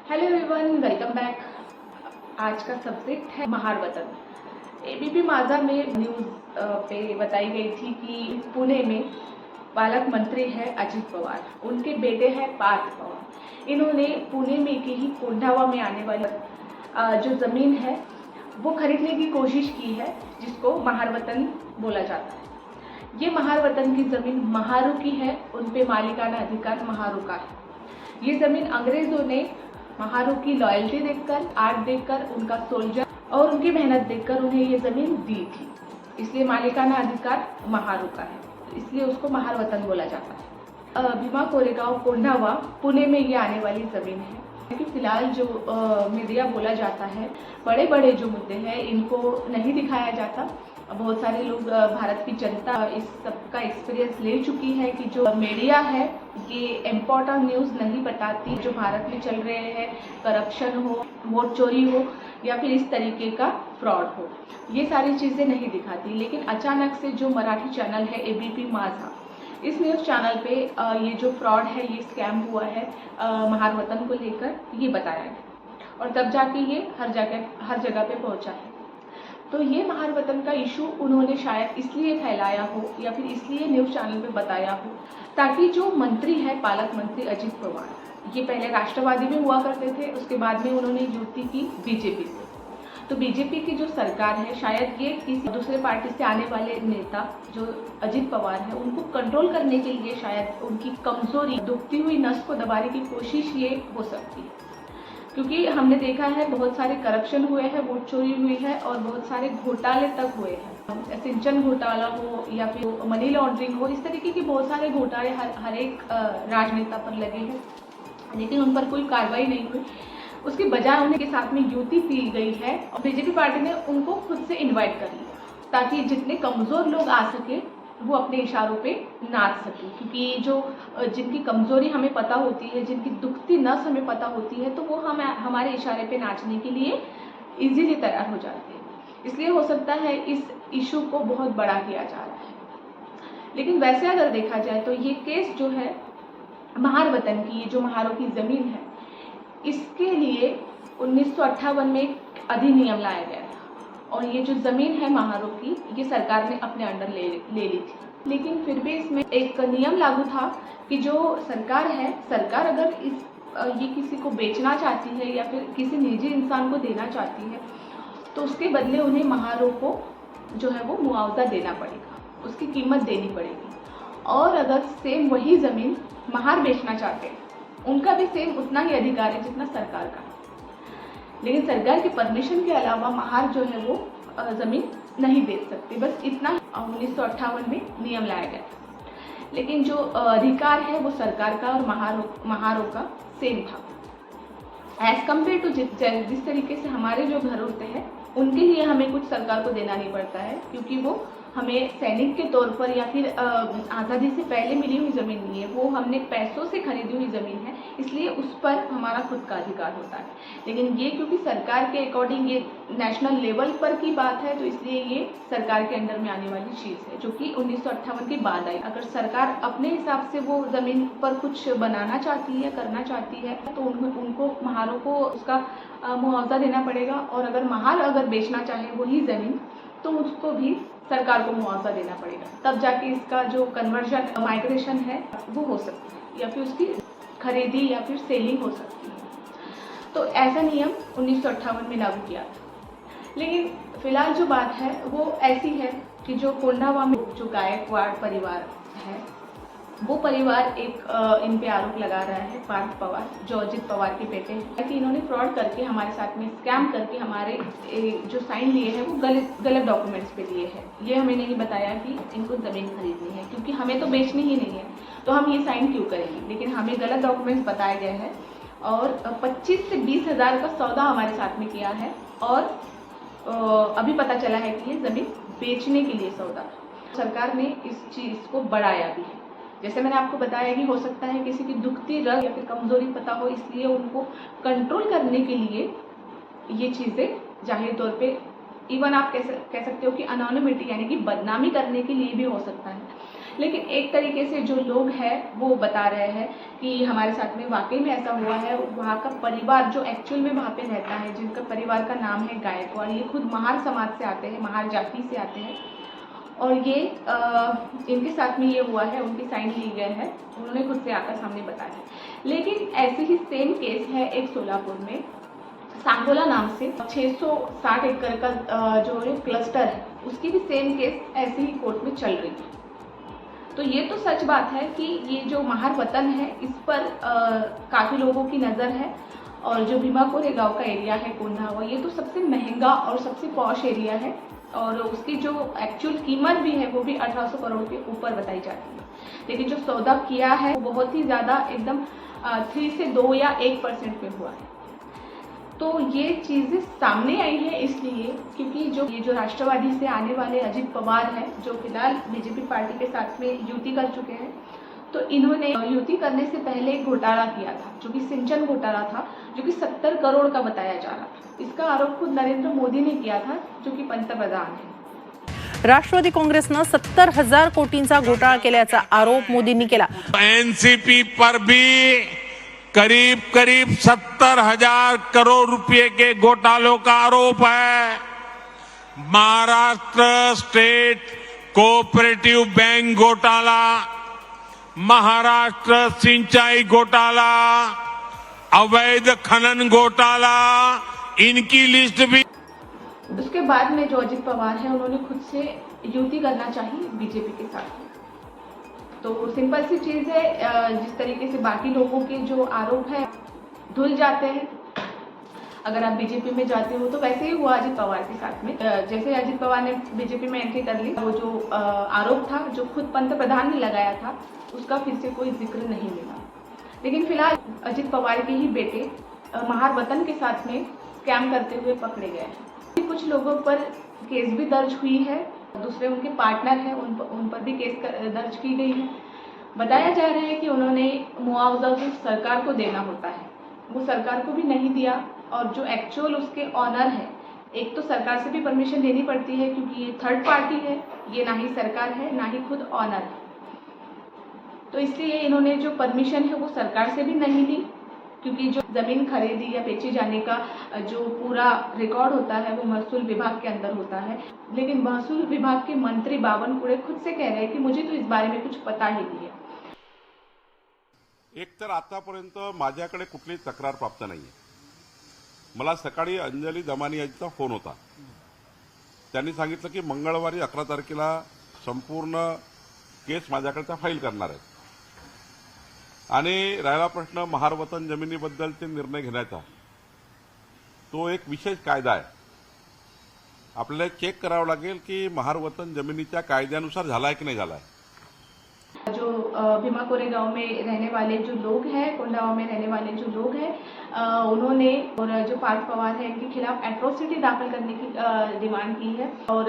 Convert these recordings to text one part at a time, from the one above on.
Hello everyone, welcome back. आज का subject है महार वतन। एबीपी माझा में न्यूज़ पे बताई गई थी कि पुणे में पालक मंत्री है अजित पवार, उनके बेटे हैं पार्थ पवार। इन्होंने पुणे में के ही कोंढावा में आने वाली जो ज़मीन है वो खरीदने की कोशिश की है, जिसको महार वतन बोला जाता है। ये महार वतन की ज़मीन महारों की है, उन पे मालिकाना अधिकार महारों का है। ये ज़मीन अंग्रेज़ों ने महारों की लॉयल्टी देखकर, आर्ट देखकर, उनका सोल्जर और उनकी मेहनत देखकर उन्हें ये ज़मीन दी थी। इसलिए मालिकाना अधिकार महारों का है, इसलिए उसको महार वतन बोला जाता है। भीमा कोरेगांव कोंढावा पुणे में ये आने वाली ज़मीन है। क्योंकि फिलहाल जो मीडिया बोला जाता है, बड़े बड़े जो मुद्दे हैं इनको नहीं दिखाया जाता। बहुत सारे लोग, भारत की जनता इस सब का एक्सपीरियंस ले चुकी है कि जो मीडिया है ये इम्पोर्टेंट न्यूज़ नहीं बताती। जो भारत में चल रहे हैं, करप्शन हो, वोट चोरी हो या फिर इस तरीके का फ्रॉड हो, ये सारी चीज़ें नहीं दिखाती। लेकिन अचानक से जो मराठी चैनल है एबीपी माझा, इस न्यूज़ चैनल पे ये जो फ्रॉड है, ये स्कैम हुआ है महार वतन को लेकर, ये बताया गया और तब जाके ये हर जगह पे पहुंचा है। तो ये महार वतन का इशू उन्होंने शायद इसलिए फैलाया हो या फिर इसलिए न्यूज़ चैनल पे बताया हो ताकि जो मंत्री है पालक मंत्री अजित पवार, ये पहले राष्ट्रवादी में हुआ करते थे, उसके बाद में उन्होंने युति की बीजेपी से। तो बीजेपी की जो सरकार है, शायद ये किसी दूसरे पार्टी से आने वाले नेता जो अजित पवार है उनको कंट्रोल करने के लिए शायद उनकी कमजोरी, दुखती हुई नस को दबाने की कोशिश ये हो सकती है। क्योंकि हमने देखा है बहुत सारे करप्शन हुए हैं, वोट चोरी हुई है और बहुत सारे घोटाले तक हुए हैं। सिंचन घोटाला हो या फिर मनी लॉन्ड्रिंग हो, इस तरीके के बहुत सारे घोटाले हर एक राजनेता पर लगे हैं, लेकिन उन पर कोई कार्रवाई नहीं हुई। उसके बजाय उनके साथ में युति की गई है और बीजेपी पार्टी ने उनको खुद से इन्वाइट कर लिया ताकि जितने कमज़ोर लोग आ सके वो अपने इशारों पे नाच सके। क्योंकि जो जिनकी कमज़ोरी हमें पता होती है, जिनकी दुखती नस हमें पता होती है, तो वो हमारे इशारे पे नाचने के लिए इजीली तैयार हो जाते हैं। इसलिए हो सकता है इस इशू को बहुत बड़ा किया जा रहा है। लेकिन वैसे अगर देखा जाए तो ये केस जो है महार वतन की, ये जो महारों की ज़मीन है, इसके लिए 1958 में एक अधिनियम लाया गया था और ये जो ज़मीन है महारों की, ये सरकार ने अपने अंडर ले ली थी। लेकिन फिर भी इसमें एक नियम लागू था कि जो सरकार है, सरकार अगर ये किसी को बेचना चाहती है या फिर किसी निजी इंसान को देना चाहती है तो उसके बदले उन्हें महारों को जो है वो मुआवजा देना पड़ेगा, उसकी कीमत देनी पड़ेगी। और अगर सेम वही ज़मीन महार बेचना चाहते हैं, उनका भी सेम उतना ही अधिकार है जितना सरकार का। लेकिन सरकार की परमिशन के अलावा महार जो है वो ज़मीन नहीं बेच सकती। बस इतना 1958 में नियम लाया गया था। लेकिन जो अधिकार है वो सरकार का और महारों का सेम था। एज कम्पेयर टू जिस तरीके से हमारे जो घर होते हैं उनके लिए हमें कुछ सरकार को देना नहीं पड़ता है, क्योंकि वो हमें सैनिक के तौर पर या फिर आज़ादी से पहले मिली हुई ज़मीन नहीं है, वो हमने पैसों से खरीदी हुई ज़मीन है, इसलिए उस पर हमारा खुद का अधिकार होता है। लेकिन ये क्योंकि सरकार के अकॉर्डिंग ये नेशनल लेवल पर की बात है, तो इसलिए ये सरकार के अंडर में आने वाली चीज़ है, जो कि 1958 के बाद आई। अगर सरकार अपने हिसाब से वो ज़मीन पर कुछ बनाना चाहती है, करना चाहती है, तो उनको महारों को उसका मुआवजा देना पड़ेगा। और अगर महार बेचना चाहे वही ज़मीन तो उसको भी सरकार को मुआवजा देना पड़ेगा। तब जाके इसका जो कन्वर्जन, माइग्रेशन है वो हो सकती है या फिर उसकी खरीदी या फिर सेलिंग हो सकती है। तो ऐसा नियम 1958 में लागू किया था। लेकिन फिलहाल जो बात है वो ऐसी है कि जो कोंढावा में जो गायकवाड़ परिवार है, वो परिवार इन पे आरोप लगा रहा है, पार्थ पवार जो अजित पवार के बेटे हैं, कि इन्होंने फ्रॉड करके हमारे साथ में स्कैम करके हमारे जो साइन लिए हैं वो गलत डॉक्यूमेंट्स पे लिए हैं। ये हमें नहीं बताया कि इनको ज़मीन खरीदनी है, क्योंकि हमें तो बेचनी ही नहीं है, तो हम ये साइन क्यों करेंगे। लेकिन हमें गलत डॉक्यूमेंट्स बताए गए हैं और 25 से 20 हज़ार का सौदा हमारे साथ में किया है और अभी पता चला है कि ये ज़मीन बेचने के लिए सौदा। सरकार ने इस चीज़ को बढ़ाया भी है। जैसे मैंने आपको बताया कि हो सकता है किसी की दुखती रग या फिर कमज़ोरी पता हो, इसलिए उनको कंट्रोल करने के लिए ये चीज़ें जाहिर तौर पे इवन आप कह सकते हो कि अनोनिमिटी यानी कि बदनामी करने के लिए भी हो सकता है। लेकिन एक तरीके से जो लोग हैं वो बता रहे हैं कि हमारे साथ में वाकई में ऐसा हुआ है। वहाँ का परिवार जो एक्चुअल में वहाँ पे रहता है, जिनका परिवार का नाम है गायकवाड़, ये खुद महार समाज से आते हैं, महार जाति से आते हैं, और ये इनके साथ में ये हुआ है, उनकी साइन ली गई है, उन्होंने खुद से आकर सामने बताया है। लेकिन ऐसे ही सेम केस है एक सोलापुर में, सांगोला नाम से 660 एकड़ का जो है क्लस्टर है, उसकी भी सेम केस ऐसे ही कोर्ट में चल रही है। तो ये तो सच बात है कि ये जो महार वतन है इस पर काफ़ी लोगों की नज़र है, और जो भीमा कोरेगांव का एरिया है कोंडावा, ये तो सबसे महंगा और सबसे पॉश एरिया है, और उसकी जो एक्चुअल कीमत भी है वो भी 1800 करोड़ के ऊपर बताई जाती है। लेकिन जो सौदा किया है वो बहुत ही ज़्यादा एकदम 3 से 2 या 1% में हुआ है। तो ये चीज़ें सामने आई है इसलिए क्योंकि ये जो राष्ट्रवादी से आने वाले अजित पवार हैं, जो फिलहाल बीजेपी पार्टी के साथ में युति कर चुके हैं, तो इन्होंने युति करने से पहले एक घोटाला किया था जो कि सिंचन घोटाला था, जो कि 70 करोड़ का बताया जा रहा था। इसका आरोप खुद नरेंद्र मोदी ने किया था, जो कि पंतप्रधान है। राष्ट्रवादी काँग्रेसनं 70,000 कोटींचा घोटाळा केल्याचा आरोप मोदींनी केला। एनसीपी पर भी करीब 70,000 करोड़ रुपए के घोटालों का आरोप है। महाराष्ट्र स्टेट कोऑपरेटिव बैंक घोटाला, महाराष्ट्र सिंचाई घोटाला, अवैध खनन घोटाला, इनकी लिस्ट भी। उसके बाद में जो अजित पवार है उन्होंने खुद से युति करना चाहिए बीजेपी के साथ। तो सिंपल सी चीज़ है, जिस तरीके से बाकी लोगों के जो आरोप है धुल जाते हैं अगर आप बीजेपी में जाते हो, तो वैसे ही हुआ अजित पवार के साथ में। जैसे अजित पवार ने बीजेपी में एंट्री कर ली, वो जो आरोप था जो खुद पंतप्रधान ने लगाया था उसका फिर से कोई जिक्र नहीं मिला। लेकिन फिलहाल अजित पवार के ही बेटे महार वतन के साथ में स्कैम करते हुए पकड़े गए हैं। कुछ लोगों पर केस भी दर्ज हुई है, दूसरे उनके पार्टनर हैं उन पर भी केस दर्ज की गई है। बताया जा रहा है कि उन्होंने मुआवजा जो सरकार को देना होता है वो सरकार को भी नहीं दिया, और जो एक्चुअल उसके ऑनर है, एक तो सरकार से भी परमिशन लेनी पड़ती है क्योंकि ये थर्ड पार्टी है, ये ना ही सरकार है ना ही खुद ऑनर है, तो इसलिए इन्होंने जो परमिशन है वो सरकार से भी नहीं ली, क्योंकि जो ज़मीन खरीदी या बेची जाने का जो पूरा रिकॉर्ड होता है वो महसूल विभाग के अंदर होता है। लेकिन महसूल विभाग के मंत्री बावनकुळे खुद से कह रहे हैं कि मुझे तो इस बारे में कुछ पता ही नहीं है। एक तर आतापर्यंत माझ्याकडे कुठली तक्रार प्राप्त नाहीये। मला सकाळी अंजली दमानी यांचा फोन होता, त्यांनी सांगितलं की मंगळवारी 11 तारखेला संपूर्ण केस माझ्याकडे फाईल करणार आहेत, आणि राहिला प्रश्न महार वतन जमिनीबद्दलचे निर्णय घेण्याचा, तो एक विशेष कायदा आहे। आपल्याला चेक करावं लागेल की महार वतन जमिनीच्या कायद्यानुसार झाला आहे की नाही झाला आहे। जो भीमा कोरेगांव में रहने वाले जो लोग हैं, कोंडावा में रहने वाले जो लोग हैं, उन्होंने और जो पार्थ पवार है इनके खिलाफ एट्रोसिटी दाखिल करने की डिमांड की है, और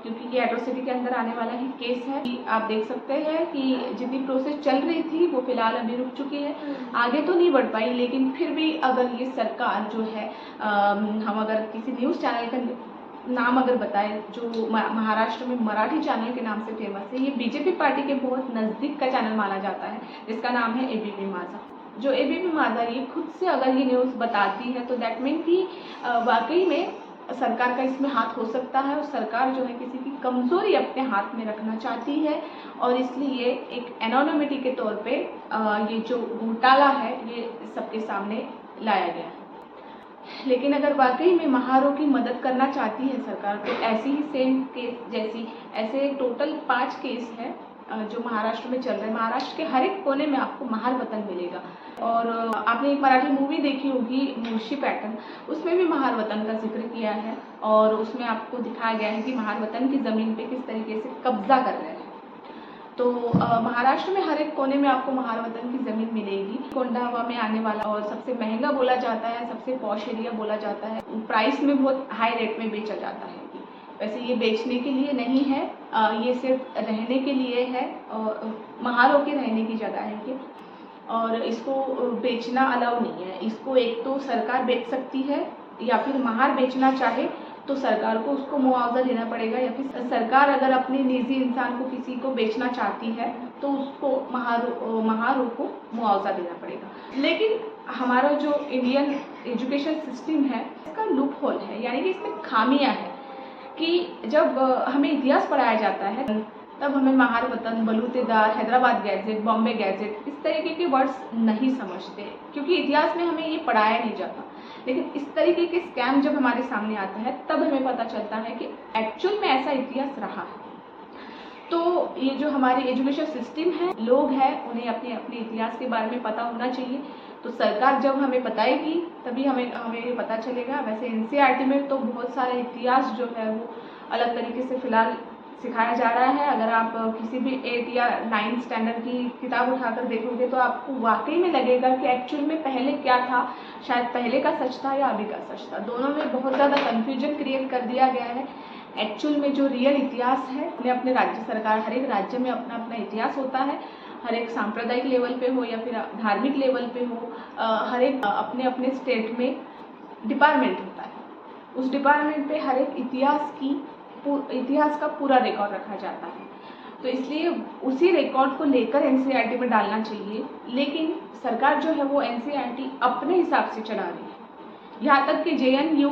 क्योंकि ये एट्रोसिटी के अंदर आने वाला ही केस है। आप देख सकते हैं कि जितनी प्रोसेस चल रही थी वो फिलहाल अभी रुक चुकी है, आगे तो नहीं बढ़ पाई, लेकिन फिर भी अगर ये सरकार जो है, हम अगर किसी न्यूज़ चैनल का नाम अगर बताएं जो महाराष्ट्र में मराठी चैनल के नाम से फेमस है, ये बीजेपी पार्टी के बहुत नज़दीक का चैनल माना जाता है, जिसका नाम है एबीपी माझा। जो एबीपी माझा ये खुद से अगर ये न्यूज़ बताती है तो दैट मीन कि वाकई में सरकार का इसमें हाथ हो सकता है, और सरकार जो है किसी की कमज़ोरी अपने हाथ में रखना चाहती है, और इसलिए एक एनोनिमिटी के तौर पे ये जो घोटाला है ये सबके सामने लाया गया है। लेकिन अगर वाकई में महारों की मदद करना चाहती है सरकार, तो ऐसी ही सेम केस जैसी ऐसे टोटल 5 केस हैं जो महाराष्ट्र में चल रहे हैं। महाराष्ट्र के हर एक कोने में आपको महार वतन मिलेगा, और आपने एक मराठी मूवी देखी होगी मुर्शी पैटर्न, उसमें भी महार वतन का जिक्र किया है, और उसमें आपको दिखाया गया है कि महार वतन की ज़मीन पे किस तरीके से कब्जा कर रहे हैं। तो महाराष्ट्र में हर एक कोने में आपको महार वतन की ज़मीन मिलेगी। कोंडावा में आने वाला और सबसे महंगा बोला जाता है, सबसे पॉश एरिया बोला जाता है, प्राइस में बहुत हाई रेट में बेचा जाता है। वैसे ये बेचने के लिए नहीं है, ये सिर्फ रहने के लिए है, महारों के रहने की जगह है ये, और इसको बेचना अलाउ नहीं है। इसको एक तो सरकार बेच सकती है, या फिर महार बेचना चाहे तो सरकार को उसको मुआवजा देना पड़ेगा, या फिर सरकार अगर अपने निजी इंसान को किसी को बेचना चाहती है तो उसको महारू को मुआवजा देना पड़ेगा। लेकिन हमारा जो इंडियन एजुकेशन सिस्टम है इसका लूप होल है, यानी कि इसमें खामियां हैं कि जब हमें इतिहास पढ़ाया जाता है तब हमें महार वतन, बलूतेदार, हैदराबाद गैजेट, बॉम्बे गैजेट इस तरीके के वर्ड्स नहीं समझते, क्योंकि इतिहास में हमें ये पढ़ाया नहीं जाता। लेकिन इस तरीके के स्कैम जब हमारे सामने आता है तब हमें पता चलता है कि एक्चुअल में ऐसा इतिहास रहा है। तो ये जो हमारी एजुकेशन सिस्टम है, लोग हैं, उन्हें अपने अपने इतिहास के बारे में पता होना चाहिए। तो सरकार जब हमें बताएगी तभी हमें पता चलेगा। वैसे एनसीईआरटी में तो बहुत सारा इतिहास जो है वो अलग तरीके से फिलहाल सिखाया जा रहा है। अगर आप किसी भी 8 या 9 स्टैंडर्ड की किताब उठाकर देखोगे तो आपको वाकई में लगेगा कि एक्चुअल में पहले क्या था, शायद पहले का सच था या अभी का सच था। दोनों में बहुत ज़्यादा कन्फ्यूजन क्रिएट कर दिया गया है। एक्चुअल में जो रियल इतिहास है अपने राज्य सरकार, हर एक राज्य में अपना अपना इतिहास होता है, हर एक सांप्रदायिक लेवल पे हो या फिर धार्मिक लेवल पे हो, हर एक अपने अपने स्टेट में डिपार्टमेंट होता है। उस डिपार्टमेंट पे हर एक इतिहास का पूरा रिकॉर्ड रखा जाता है। तो इसलिए उसी रिकॉर्ड को लेकर एनसीईआरटी में डालना चाहिए। लेकिन सरकार जो है वो एनसीईआरटी अपने हिसाब से चला रही है। यहाँ तक कि JNU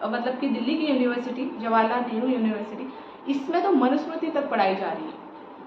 मतलब कि दिल्ली की यूनिवर्सिटी, जवाहरलाल नेहरू यूनिवर्सिटी, इसमें तो मनुस्मृति तक पढ़ाई जा रही है।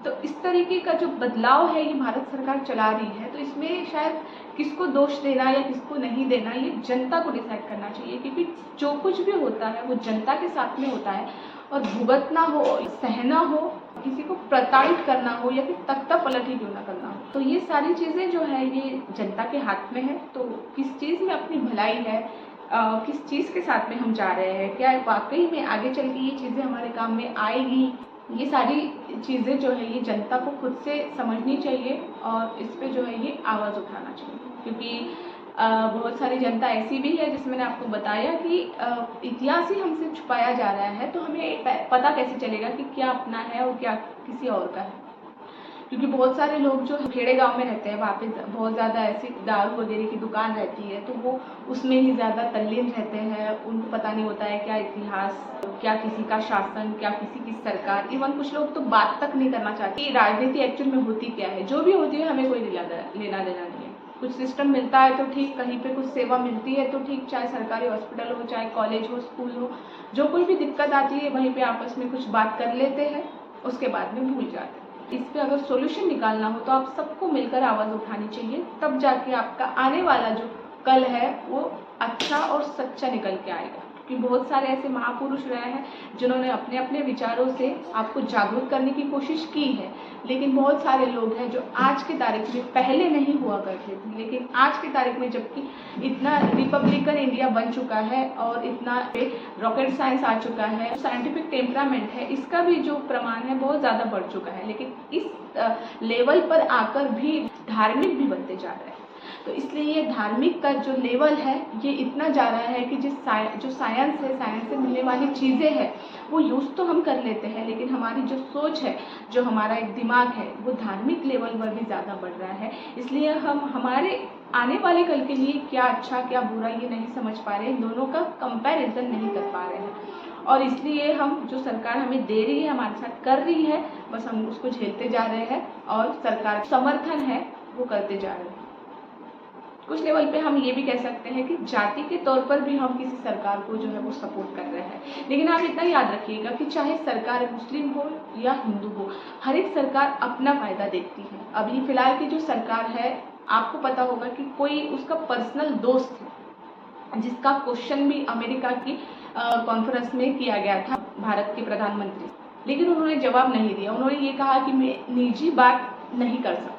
तो इस तरीके का जो बदलाव है ये भारत सरकार चला रही है। तो इसमें शायद किसको दोष देना या किसको नहीं देना ये जनता को डिसाइड करना चाहिए, क्योंकि जो कुछ भी होता है वो जनता के साथ में होता है। और भुगतना हो, सहना हो, किसी को प्रताड़ित करना हो या फिर तख्ता पलट ही क्यों ना करना हो, तो ये सारी चीज़ें जो है ये जनता के हाथ में है। तो किस चीज़ में अपनी भलाई है, किस चीज़ के साथ में हम जा रहे हैं, क्या वाकई में आगे चल के ये चीज़ें हमारे काम में आएगी, ये सारी चीज़ें जो है ये जनता को खुद से समझनी चाहिए और इस पे जो है ये आवाज़ उठाना चाहिए। क्योंकि बहुत सारी जनता ऐसी भी है, जिसमें मैंने आपको बताया कि इतिहास ही हमसे छुपाया जा रहा है। तो हमें पता कैसे चलेगा कि क्या अपना है और क्या किसी और का है। क्योंकि बहुत सारे लोग जो खेड़े गांव में रहते हैं वहाँ पे बहुत ज़्यादा ऐसी दारू वगैरह की दुकान रहती है, तो वो उसमें ही ज़्यादा तल्लीन रहते हैं। उनको पता नहीं होता है क्या इतिहास, क्या किसी का शासन, क्या किसी की सरकार। इवन कुछ लोग तो बात तक नहीं करना चाहते कि राजनीति एक्चुअल में होती क्या है। जो भी होती है हमें कोई लेना देना नहीं है। कुछ सिस्टम मिलता है तो ठीक, कहीं पे कुछ सेवा मिलती है तो ठीक, चाहे सरकारी हॉस्पिटल हो, चाहे कॉलेज हो, स्कूल हो, जो कोई भी दिक्कत आती है वहीं पे आपस में कुछ बात कर लेते हैं, उसके बाद में भूल जाते हैं। इस पे अगर सॉल्यूशन निकालना हो तो आप सबको मिलकर आवाज़ उठानी चाहिए, तब जाके आपका आने वाला जो कल है वो अच्छा और सच्चा निकल के आएगा। क्योंकि बहुत सारे ऐसे महापुरुष रहे हैं जिन्होंने अपने अपने विचारों से आपको जागरूक करने की कोशिश की है। लेकिन बहुत सारे लोग हैं जो आज की तारीख में, पहले नहीं हुआ करते थे, लेकिन आज की तारीख में जबकि इतना रिपब्लिकन इंडिया बन चुका है और इतना रॉकेट साइंस आ चुका है, साइंटिफिक टेम्परामेंट है, इसका भी जो प्रमाण है बहुत ज़्यादा बढ़ चुका है, लेकिन इस लेवल पर आकर भी धार्मिक भी बनते जा रहे हैं। तो इसलिए ये धार्मिक का जो लेवल है ये इतना जा रहा है कि जो साइंस है, साइंस से मिलने वाली चीज़ें हैं वो यूज़ तो हम कर लेते हैं, लेकिन हमारी जो सोच है, जो हमारा एक दिमाग है, वो धार्मिक लेवल पर भी ज़्यादा बढ़ रहा है। इसलिए हम हमारे आने वाले कल के लिए क्या अच्छा क्या बुरा ये नहीं समझ पा रहे हैं, दोनों का कंपैरिजन नहीं कर पा रहे हैं। और इसलिए हम जो सरकार हमें दे रही है, हमारे साथ कर रही है, बस हम उसको झेलते जा रहे हैं और सरकार समर्थन है वो करते जा रहे हैं। कुछ लेवल पे हम ये भी कह सकते हैं कि जाति के तौर पर भी हम किसी सरकार को जो है वो सपोर्ट कर रहे हैं। लेकिन आप इतना याद रखिएगा कि चाहे सरकार मुस्लिम हो या हिंदू हो, हर एक सरकार अपना फ़ायदा देखती है। अभी फिलहाल की जो सरकार है, आपको पता होगा कि कोई उसका पर्सनल दोस्त है जिसका क्वेश्चन भी अमेरिका की कॉन्फ्रेंस में किया गया था, भारत के प्रधानमंत्री, लेकिन उन्होंने जवाब नहीं दिया। उन्होंने ये कहा कि मैं निजी बात नहीं कर सकता।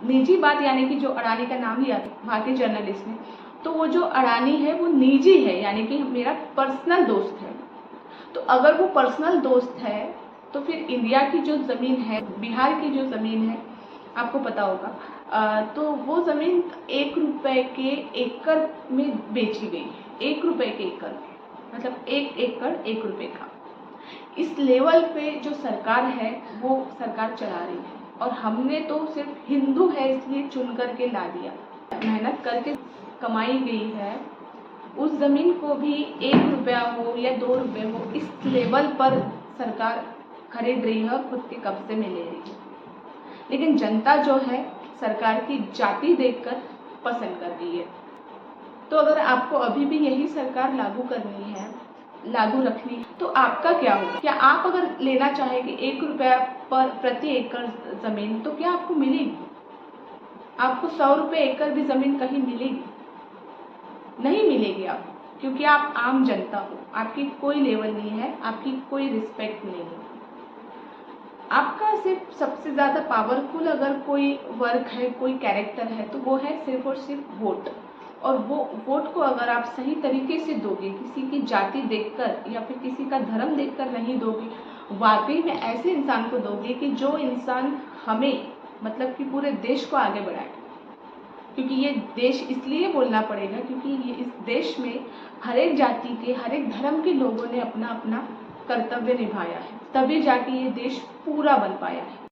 निजी बात यानी कि जो अडानी का नाम लिया भारतीय जर्नलिस्ट ने, तो वो जो अडानी है वो निजी है, यानी कि मेरा पर्सनल दोस्त है। तो अगर वो पर्सनल दोस्त है तो फिर इंडिया की जो ज़मीन है, बिहार की जो ज़मीन है, आपको पता होगा, तो वो ज़मीन 1 रुपए के एकड़ में बेची गई है। 1 रुपए के एकड़, मतलब 1 एकड़ 1 रुपए का। इस लेवल पे जो सरकार है वो सरकार चला रही है। और हमने तो सिर्फ हिंदू है इसलिए चुन करके ला दिया। मेहनत करके कमाई गई है उस जमीन को भी 1 रुपया हो या 2 रुपये हो, इस लेवल पर सरकार खरीद रही है, खुद के कब्जे में ले रही है। लेकिन जनता जो है सरकार की जाति देखकर पसंद कर रही है। तो अगर आपको अभी भी यही सरकार लागू करनी है, लागू रखनी है, तो आपका क्या होगा? क्या आप अगर लेना चाहें कि 1 रुपया पर प्रति एकड़ जमीन, तो क्या आपको मिलेगी? आपको 100 रुपये एकड़ भी जमीन कहीं मिलेगी? नहीं मिलेगी आपको, क्योंकि आप आम जनता हो, आपकी कोई लेवल नहीं है, आपकी कोई रिस्पेक्ट नहीं है। आपका सिर्फ सबसे ज़्यादा पावरफुल अगर कोई वर्क है, कोई कैरेक्टर है, तो वो है सिर्फ और सिर्फ वोट। और वो वोट को अगर आप सही तरीके से दोगे, किसी की जाति देखकर या फिर किसी का धर्म देखकर नहीं दोगे, वाकई में ऐसे इंसान को दोगे कि जो इंसान हमें मतलब कि पूरे देश को आगे बढ़ाए। क्योंकि ये देश इसलिए बोलना पड़ेगा क्योंकि ये इस देश में हर एक जाति के, हर एक धर्म के लोगों ने अपना अपना कर्तव्य निभाया है, तभी जाके ये देश पूरा बन पाया है।